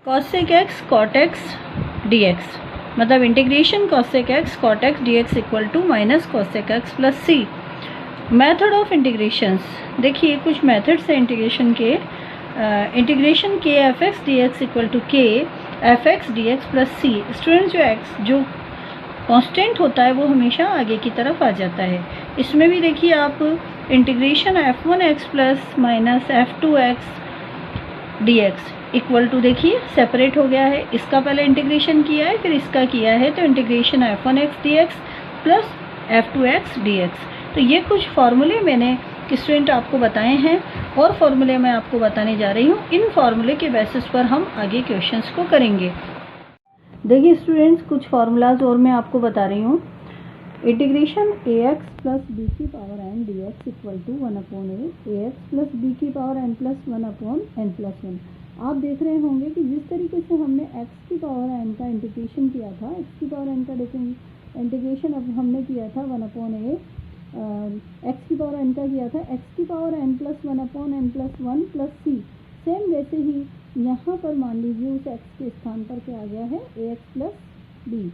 cosec x cot x dx, मतलब integration cosec x cot x dx equal to minus cosec x plus C. Method of integrations, देखिए कुछ methods है integration के। Integration K f x d x equal to K f x d x plus C. Students, जो x जो constant होता है वो हमेशा आगे की तरफ आ जाता है। इसमें भी देखिए आप integration f one x plus minus f two x d x equal to, देखिए सेपरेट हो गया है। इसका पहले इंटीग्रेशन किया है, फिर इसका किया है, तो integration f one x d x plus F two x d x. तो ये कुछ फॉर्मूले मैंने स्टूडेंट आपको बताए हैं और फॉर्मूले मैं आपको बताने जा रही हूँ। इन फॉर्मूले के बेसिस पर हम आगे क्वेश्चंस को करेंगे। देखिए स्टूडेंट्स, कुछ फार्मूलाज और मैं आपको बता रही हूँ। Integration A x plus B की power n d x equal to one upon A x plus B की power n plus one upon n plus one. आप देख रहे होंगे कि जिस तरीके से हमने एक्स की पावर एन का इंटीग्रेशन किया था, एक्स की पावर एन का इंटीग्रेशन अब हमने किया था वन अपॉन ए एक्स की पावर एन का किया था, एक्स की power n plus one upon n plus one plus C. Same वैसे ही यहाँ पर मान लीजिए उस एक्स के स्थान पर क्या आ गया है, ए एक्स प्लस बी।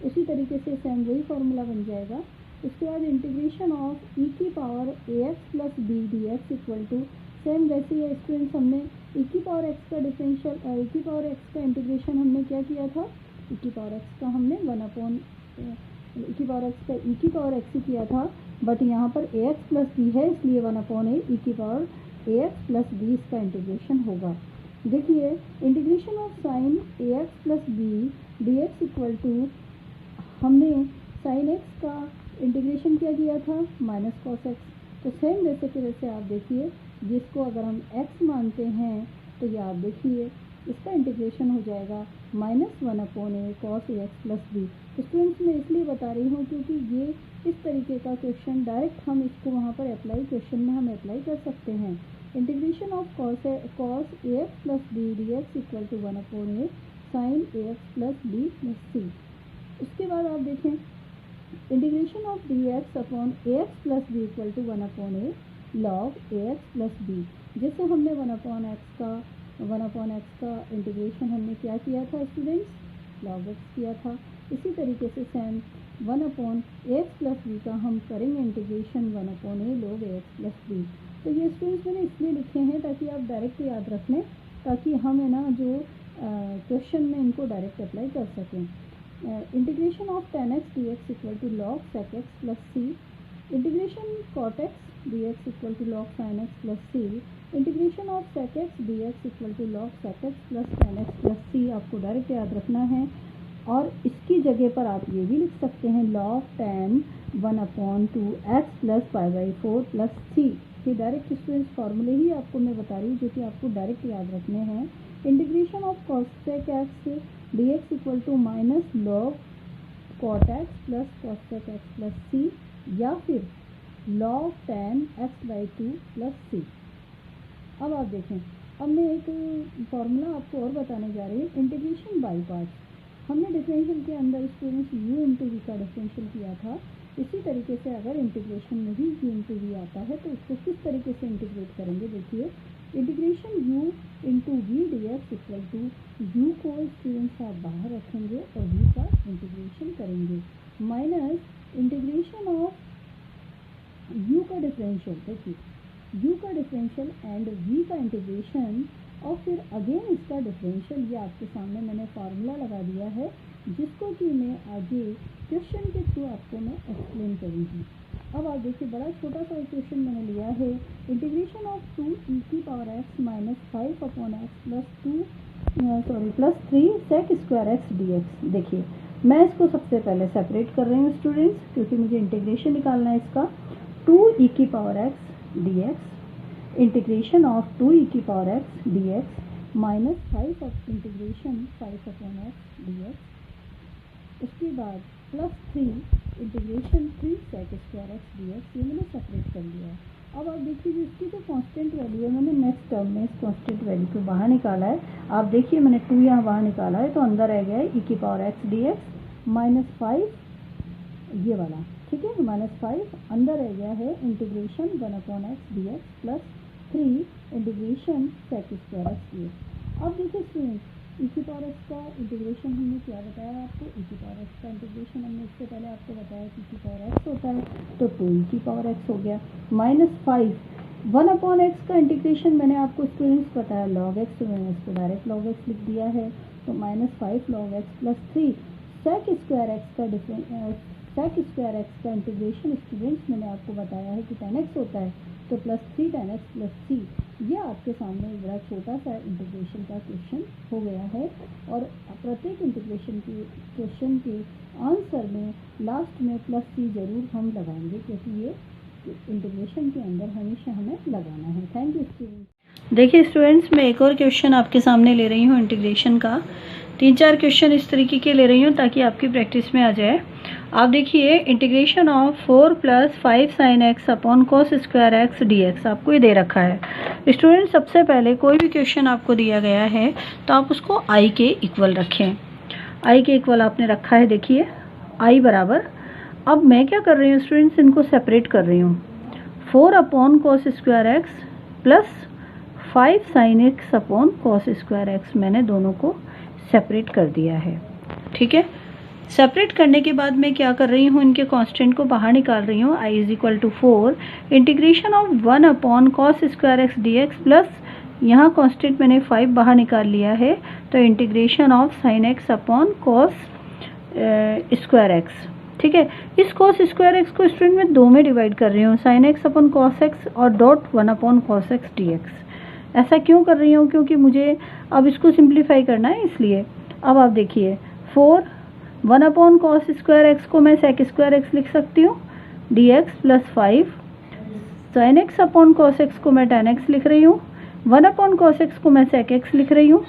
उसी तरीके से सेम वही फॉर्मूला बन जाएगा। उसके बाद इंटीग्रेशन ऑफ ई की power a x plus B d x equal to, same वैसे ही स्टूडेंट्स हमने ई की पावर एक्स का डिफरेंशियल, ई की पावर एक्स का इंटीग्रेशन हमने क्या किया था, ई की पावर एक्स का हमने वन अपॉन ई की पावर एक्स का ई की पावर एक्स ही किया था, बट यहाँ पर ए एक्स प्लस बी है इसलिए वन अपॉन ए ई की power a x plus b इसका इंटीग्रेशन होगा। देखिए integration of sine A x plus B d x equal to, हमने साइन एक्स का इंटीग्रेशन क्या किया था, माइनस कॉस एक्स। तो सेम वैसे के वैसे आप देखिए, जिसको अगर हम एक्स मानते हैं तो ये आप देखिए इसका इंटीग्रेशन हो जाएगा minus one upon A cos A x plus B. Students, मैं इसलिए बता रही हूँ क्योंकि ये इस तरीके का क्वेश्चन डायरेक्ट हम इसको वहाँ पर अप्लाई, क्वेश्चन में हम अप्लाई कर सकते हैं। Integration of cos A x plus B d x equal to one upon A sine A x plus B plus C. उसके बाद आप देखें integration of d x upon A x plus B equal to one upon A log A x plus B. जैसे हमने one upon x का integration हमने क्या किया था स्टूडेंट्स, लॉग एक्स किया था। इसी तरीके से same one upon A x plus B का हम करेंगे integration one upon A log A x plus B. तो ये स्टूडेंट्स मैंने इसलिए लिखे हैं ताकि आप डायरेक्ट याद रख लें, ताकि हम है ना जो क्वेश्चन में इनको डायरेक्ट अप्लाई कर सकें। Integration of tan x d x equal to log sec x plus C. Integration cot x d x equal to log sine x plus C. Integration of sec x d x equal to log sec x plus tan x plus C आपको direct याद रखना है। और इसकी जगह पर आप ये भी लिख सकते हैं log tan one upon two x plus pi by four plus C. ये डायरेक्ट स्टूडेंट्स फार्मूले ही आपको मैं बता रही हूँ जो कि आपको डायरेक्ट याद रखने हैं। Integration of cosec x d x equal to minus log cot x plus cosec x plus C, या फिर log tan x by two plus C. अब आप देखें, अब मैं एक फार्मूला आपको और बताने जा रही हूँ, इंटीग्रेशन बाई पार्ट्स। हमने डिफरेंशियल के अंदर स्टूडेंट्स u इंटू वी का डिफरेंशियल किया था। इसी तरीके से अगर इंटीग्रेशन में भी u इंटू वी आता है तो उसको किस तरीके से इंटीग्रेट करेंगे, देखिए integration u into v d x equal to u को स्टूडेंट्स आप बाहर रखेंगे और v का इंटीग्रेशन करेंगे माइनस इंटीग्रेशन ऑफ u का डिफरेंशियल, देखिए u का डिफरेंशियल एंड v का इंटीग्रेशन और फिर अगेन इसका डिफरेंशियल। ये आपके सामने मैंने फार्मूला लगा दिया है जिसको कि मैं आगे क्वेश्चन के थ्रू आपको मैं एक्सप्लेन करूँगी। अब आप देखिए बड़ा छोटा सा क्वेश्चन मैंने लिया है, इंटीग्रेशन ऑफ टू ई की power x minus five upon x plus three sec square x d x. देखिए मैं इसको सबसे पहले सेपरेट कर रही हूँ स्टूडेंट्स, क्योंकि मुझे इंटीग्रेशन निकालना है इसका। टू ई की power x d x integration of two e की power x d x minus five of integration five upon x d x. उसके बाद plus three integration three sec square x d x, ये मैंने separate कर लिया है। अब आप देखिए इसकी जो कांस्टेंट वैल्यू है, मैंने नेक्स्ट टर्म में इस कांस्टेंट वैल्यू को बाहर निकाला है। आप देखिए मैंने टू यहाँ बाहर निकाला है तो अंदर रह गया है ई की power x d x minus five, ये वाला ठीक है, माइनस फाइव अंदर रह गया है integration one upon x d x plus three integration sec square x d x. अब देखिए स्टूडेंट्स ई की पावर एक्स का इंटीग्रेशन हमने क्या बताया आपको, ई की पावर एक्स का इंटीग्रेशन हमने इससे पहले आपको बताया कि ई की पावर एक्स होता है, तो 2 ई की पावर एक्स हो गया। -5 1 अपॉन एक्स का इंटीग्रेशन मैंने आपको स्टूडेंट्स बताया लॉग एक्स, तो मैंने इसको डायरेक्ट लॉग एक्स लिख दिया है, तो -5 log x plus 3 sec square x का सेक स्क्वायर एक्स का इंटीग्रेशन स्टूडेंट्स मैंने आपको बताया है कि tan x होता है, तो +3 tan x प्लस c। ये आपके सामने एक बड़ा छोटा सा इंटीग्रेशन का क्वेश्चन हो गया है, और प्रत्येक इंटीग्रेशन के क्वेश्चन के आंसर में लास्ट में +c ज़रूर हम लगाएंगे, क्योंकि ये इंटीग्रेशन के अंदर हमेशा हमें लगाना है। Thank you students. देखिए स्टूडेंट्स, मैं एक और क्वेश्चन आपके सामने ले रही हूँ इंटीग्रेशन का। 3-4 क्वेश्चन इस तरीके के ले रही हूँ ताकि आपकी प्रैक्टिस में आ जाए। आप देखिए, integration of 4 + 5 sin x upon cos square x dx आपको ये दे रखा है। स्टूडेंट, सबसे पहले कोई भी क्वेश्चन आपको दिया गया है तो आप उसको i के इक्वल रखें। i के इक्वल आपने रखा है, देखिए i बराबर, अब मैं क्या कर रही हूँ स्टूडेंट्स, इनको सेपरेट कर रही हूँ। 4 upon cos square x plus 5 sin x upon cos square x, मैंने दोनों को सेपरेट कर दिया है। ठीक है, सेपरेट करने के बाद मैं क्या कर रही हूँ, इनके कांस्टेंट को बाहर निकाल रही हूँ। i = 4 integration of 1 upon cos square x dx plus यहाँ कांस्टेंट मैंने 5 बाहर निकाल लिया है, तो integration of sin x upon cos square x. ठीक है, इस cos स्क्वायर एक्स को स्टूडेंट में 2 में डिवाइड कर रही हूँ, sin x upon cos x और dot 1 upon cos x dx। ऐसा क्यों कर रही हूँ, क्योंकि मुझे अब इसको सिंप्लीफाई करना है, इसलिए। अब आप देखिए, 4 1 अपॉन cos स्क्वायर एक्स को मैं sec स्क्वायर एक्स लिख सकती हूँ dx plus 5 sin x upon cos x को मैं tan x लिख रही हूँ, 1 अपॉन cos x को मैं sec x लिख रही हूँ।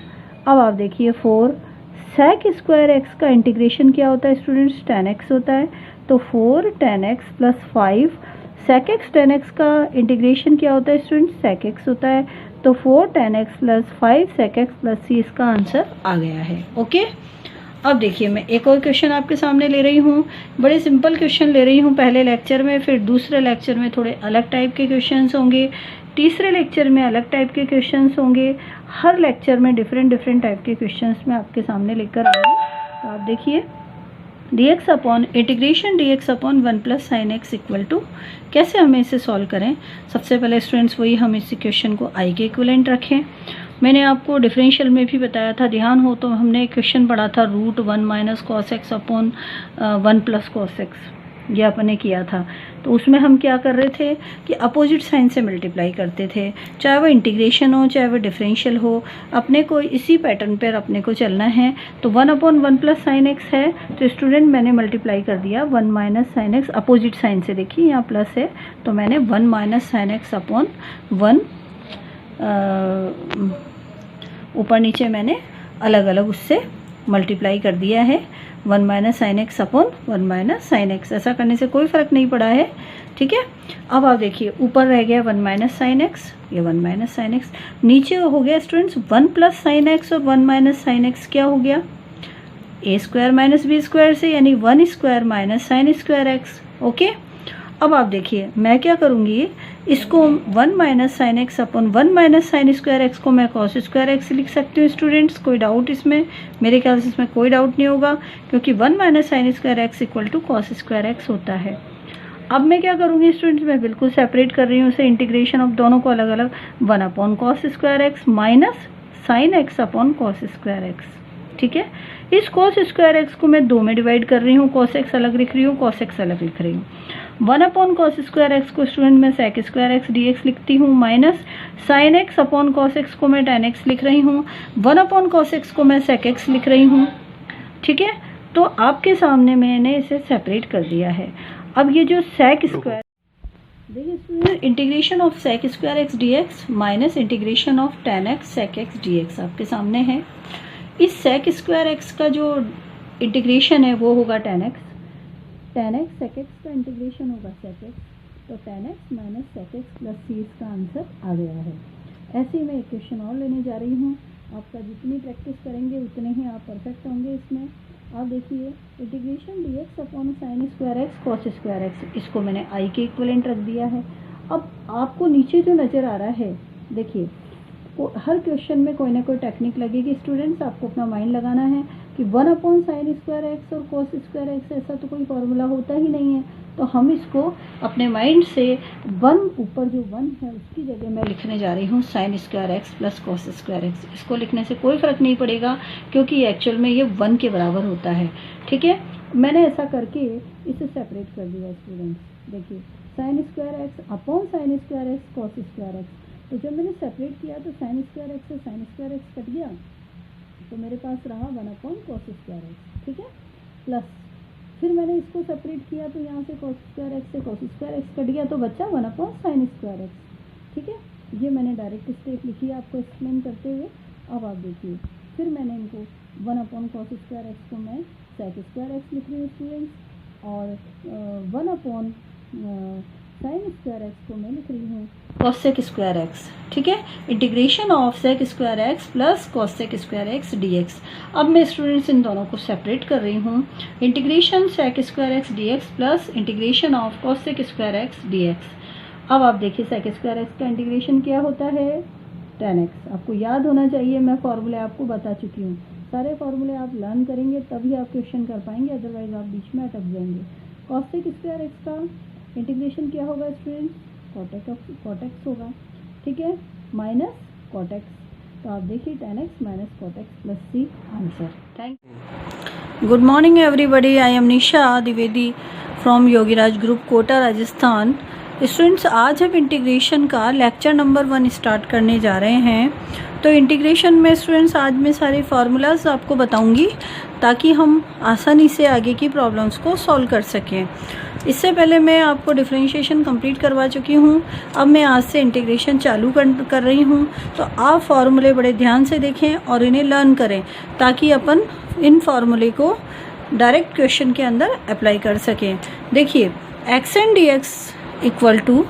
अब आप देखिए, 4 sec स्क्वायर एक्स का इंटीग्रेशन क्या होता है स्टूडेंट्स, tan x होता है, तो 4 tan x plus 5 sec x tan x का इंटीग्रेशन क्या होता है स्टूडेंट्स, sec x होता है, तो 4 tan x plus 5 sec x plus c इसका आंसर आ गया है। ओके, अब देखिए, मैं एक और क्वेश्चन आपके सामने ले रही हूँ। बड़े सिंपल क्वेश्चन ले रही हूँ पहले लेक्चर में, फिर दूसरे लेक्चर में थोड़े अलग टाइप के क्वेश्चंस होंगे, तीसरे लेक्चर में अलग टाइप के क्वेश्चंस होंगे। हर लेक्चर में डिफरेंट टाइप के क्वेश्चंस मैं आपके सामने लेकर आऊँगी। तो आप देखिए, dx upon integration dx upon 1 + sin x equal to, कैसे हमें इसे सॉल्व करें। सबसे पहले स्टूडेंट्स वही हम इस इक्वेशन को i के इक्विवेलेंट रखें। मैंने आपको डिफरेंशियल में भी बताया था, ध्यान हो तो, हमने क्वेश्चन पढ़ा था √1 - cos x upon 1 + cos x, ये अपने किया था। तो उसमें हम क्या कर रहे थे कि अपोजिट साइन से मल्टीप्लाई करते थे, चाहे वो इंटीग्रेशन हो चाहे वो डिफरेंशियल हो, अपने को इसी पैटर्न पर अपने को चलना है। तो 1 अपॉन 1 + sin x है, तो स्टूडेंट मैंने मल्टीप्लाई कर दिया 1 - sin x, अपोजिट साइन से, देखिए यहाँ प्लस है, तो मैंने 1 - sin x अपॉन 1 ऊपर नीचे मैंने अलग अलग उससे मल्टीप्लाई कर दिया है, 1 - sin x upon 1 - sin x। ऐसा करने से कोई फ़र्क नहीं पड़ा है। ठीक है, अब आप देखिए, ऊपर रह गया 1 - sin x, ये 1 - sin x, नीचे हो गया स्टूडेंट्स 1 + sin x और 1 - sin x क्या हो गया, a² - b² से, यानी 1² - sin स्क्वायर x। ओके, अब आप देखिए, मैं क्या करूँगी, इसको 1 - sin x upon 1 - sin square x को मैं cos स्क्वायर एक्स लिख सकती हूँ स्टूडेंट्स। कोई डाउट इसमें, मेरे ख्याल से इसमें कोई डाउट नहीं होगा, क्योंकि 1 - sin square x equal to cos square x होता है। अब मैं क्या करूँगी स्टूडेंट्स, मैं बिल्कुल सेपरेट कर रही हूँ उसे, इंटीग्रेशन ऑफ दोनों को अलग अलग, 1 upon cos square x minus sin x upon cos square x. ठीक है, इस cos स्क्वायर एक्स को मैं 2 में डिवाइड कर रही हूँ, cos x अलग लिख रही हूँ, cos x अलग लिख रही हूँ। 1 अपॉन cos स्क्वायर एक्स को स्टूडेंट मैं sec स्क्वायर एक्स dx लिखती हूँ, minus sin x upon cos x को मैं tan x लिख रही हूँ, 1 अपॉन cos x को मैं sec x लिख रही हूँ। ठीक है, तो आपके सामने मैंने इसे सेपरेट कर दिया है। अब ये जो sec स्क्वायर, देखिए student, integration of sec square x dx minus integration of tan x sec x dx आपके सामने है। इस sec स्क्वायर एक्स का जो इंटीग्रेशन है वो होगा tan x sec x का इंटीग्रेशन होगा sec x, तो tan x minus sec x plus c इसका आंसर आ गया है। ऐसे ही मैं एक क्वेश्चन और लेने जा रही हूँ। आपका जितनी प्रैक्टिस करेंगे उतने ही आप परफेक्ट होंगे इसमें। आप देखिए, integration dx upon sin square x cos square x, इसको मैंने i के इक्विवेलेंट रख दिया है। अब आपको नीचे जो नज़र आ रहा है, देखिए हर क्वेश्चन में कोई ना कोई टेक्निक लगेगी स्टूडेंट्स, आपको अपना माइंड लगाना है कि 1/sin² और cos² ऐसा तो कोई फॉर्मूला होता ही नहीं है, तो हम इसको अपने माइंड से 1 ऊपर जो 1 है उसकी जगह मैं लिखने जा रही हूँ sin² प्लस cos²। इसको लिखने से कोई फ़र्क नहीं पड़ेगा क्योंकि एक्चुअल में ये 1 के बराबर होता है। ठीक है, मैंने ऐसा करके इसे सेपरेट कर दिया स्टूडेंट्स। देखिए sin² अपॉन sin² cos²। तो जब मैंने सेपरेट किया तो sin² से sin² कट गया, तो मेरे पास रहा 1/cos²। ठीक है, प्लस फिर मैंने इसको सेपरेट किया तो यहाँ से cos² से cos² कट गया, तो बच्चा 1/sin²। ठीक है, ये मैंने डायरेक्ट स्टेप लिखी है आपको एक्सप्लेन करते हुए। अब आप देखिए, फिर मैंने इनको 1/cos² को मैं sec² लिख रही हूँ स्टूडेंट्स, और 1/sin² को मैं लिख रही हूँ cos²। ठीक है, integration of sec² plus cos² dx। अब मैं स्टूडेंट्स इन दोनों को सेपरेट कर रही हूँ, integration sec² dx plus integration of cos² dx। अब आप देखिए sec² का इंटीग्रेशन क्या होता है, tan x। आपको याद होना चाहिए, मैं फॉर्मूले आपको बता चुकी हूँ, सारे फॉर्मूले आप लर्न करेंगे तभी आप क्वेश्चन कर पाएंगे, अदरवाइज आप बीच में अटक जाएंगे। cos² का इंटीग्रेशन क्या होगा स्टूडेंट्स, cot x होगा। ठीक है, माइनस cot x, तो आप देखिए tan x minus cot x plus c answer. Thank you. Good morning everybody, I am Nisha Dwivedi from Yogiraj group, Kota, Rajasthan. Students, आज हम इंटीग्रेशन का लेक्चर नंबर 1 स्टार्ट करने जा रहे हैं। तो इंटीग्रेशन में स्टूडेंट्स आज मैं सारे फार्मूलाज आपको बताऊंगी ताकि हम आसानी से आगे की प्रॉब्लम्स को सॉल्व कर सकें। इससे पहले मैं आपको डिफरेंशिएशन कंप्लीट करवा चुकी हूँ, अब मैं आज से इंटीग्रेशन चालू कर रही हूँ। तो आप फार्मूले बड़े ध्यान से देखें और इन्हें लर्न करें ताकि अपन इन फार्मूले को डायरेक्ट क्वेश्चन के अंदर अप्लाई कर सकें। देखिए x and dx equal to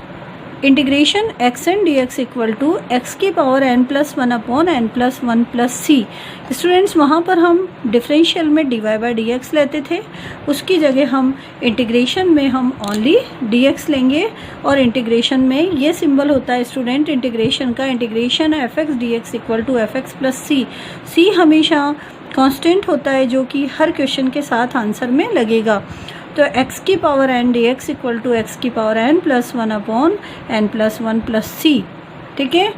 integration x and dx equal to x⁻n+1/n+1 plus c। Students, वहाँ पर हम डिफरेंशियल में dy/dx लेते थे, उसकी जगह हम इंटीग्रेशन में हम ओनली dx लेंगे, और इंटीग्रेशन में ये सिंबल होता है स्टूडेंट इंटीग्रेशन का, integration fx dx equal to fx plus c। c हमेशा कांस्टेंट होता है जो कि हर क्वेश्चन के साथ आंसर में लगेगा। तो x⁻n dx equal to x⁻n+1/n+1 plus c। ठीक है,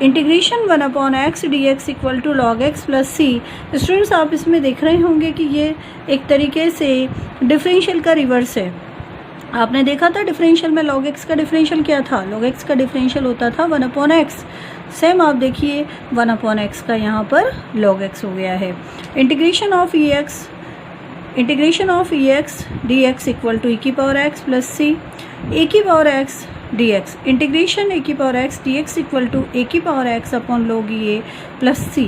integration 1/x dx equal to log x plus c। Students, आप इसमें देख रहे होंगे कि ये एक तरीके से डिफरेंशियल का रिवर्स है। आपने देखा था डिफरेंशियल में log x का डिफरेंशियल क्या था, log x का डिफरेंशियल होता था 1/x। सेम आप देखिए 1/x का यहाँ पर log x हो गया है। Integration of ex dx equal to e⁻x plus c, e⁻x dx, integration e⁻x dx equal to e⁻x upon log e plus c।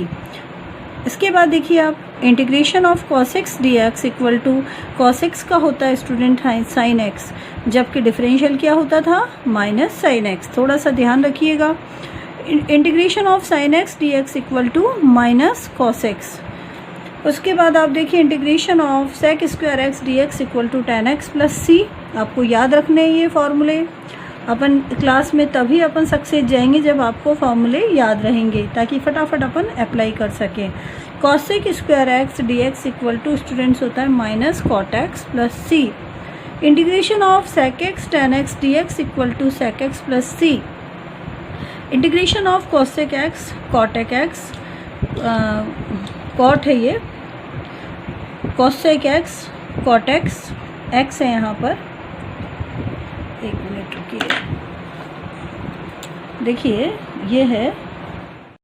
इसके बाद देखिए आप integration of cos x dx equal to cos x का होता है student sin x, जबकि differential क्या होता था माइनस sin x। थोड़ा सा ध्यान रखिएगा। Integration of sin x dx equal to minus cos x। उसके बाद आप देखिए integration of sec² dx equal to tan x plus c। आपको याद रखने हैं ये फॉर्मूले, अपन क्लास में तभी अपन सक्सेस जाएंगे जब आपको फॉर्मूले याद रहेंगे ताकि फटाफट अपन अप्लाई कर सकें। cos⁡x dx equal to students होता है minus cot x plus c। Integration of sec x tan x dx equal to sec x plus c। Integration of cosec x cot x, cot है ये, cosec x cot x, x है यहाँ पर, एक minute रुकिए, देखिए ये है